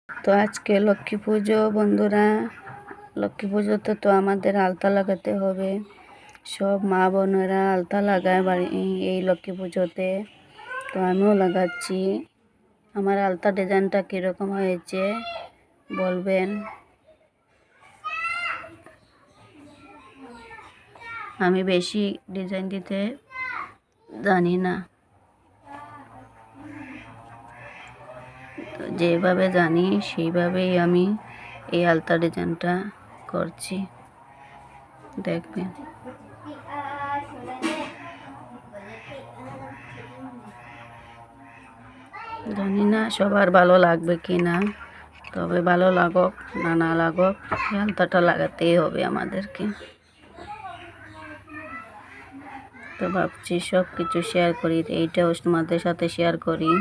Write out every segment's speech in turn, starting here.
তো আজকে লক্ষ্মী পুজো বন্ধুরা, লক্ষ্মী পুজোতে তো আমাদের আলতা লাগাতে হবে। সব মা বোনেরা আলতা লাগায় বাড়ি এই লক্ষ্মী পুজোতে। তো আমিও লাগাচ্ছি। আমার আলতা ডিজাইনটা কীরকম হয়েছে বলবেন। আমি বেশি ডিজাইন দিতে জানি না, তো যেভাবে জানি সেইভাবেই আমি এই আলতা ডিজাইনটা করছি, দেখবেন। জানি না সবার ভালো লাগবে কি না, তবে ভালো লাগুক না লাগুক এই আলতাটা লাগাতেই হবে আমাদেরকে। তো ভাবছি সব কিছু শেয়ার করি, এইটাও তোমাদের সাথে শেয়ার করি।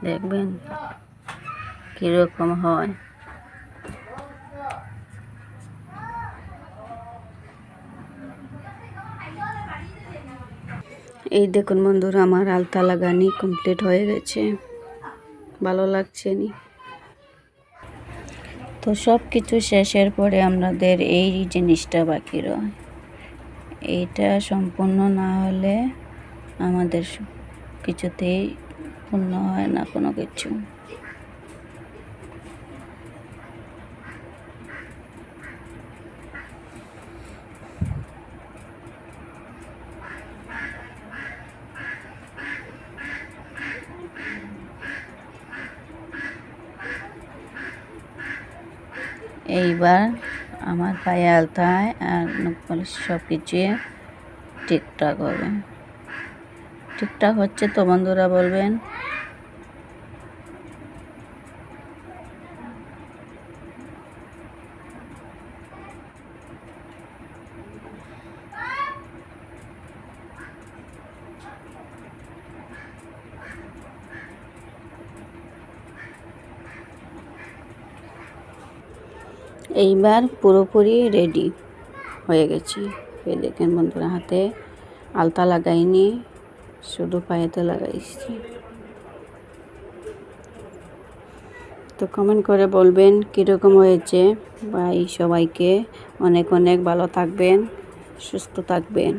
দেখবেন কীরকম হয়। এই দেখুন বন্ধুরা, আমার আলতা লাগানি কমপ্লিট হয়ে গেছে। ভালো লাগছে নি? তো সব কিছু শেষের পরে আমাদের এই জিনিসটা বাকি রয়। এইটা সম্পূর্ণ না হলে আমাদের কিছুতেই পূর্ণ হয় না কোনো কিছু। এইবার আমার পায়ে আলতায় আর নখপালিশ সব কিছু ঠিকঠাক হবে। ঠিকঠাক হচ্ছে তো বন্ধুরা বলবেন। এইবার পুরোপুরি রেডি হয়ে গেছি। এই দেখেন বন্ধুরা, হাতে আলতা লাগাইনি, শুধু পায়েতে লাগাইছি। তো কমেন্ট করে বলবেন কীরকম হয়েছে। বাই, সবাইকে অনেক অনেক ভালো থাকবেন, সুস্থ থাকবেন।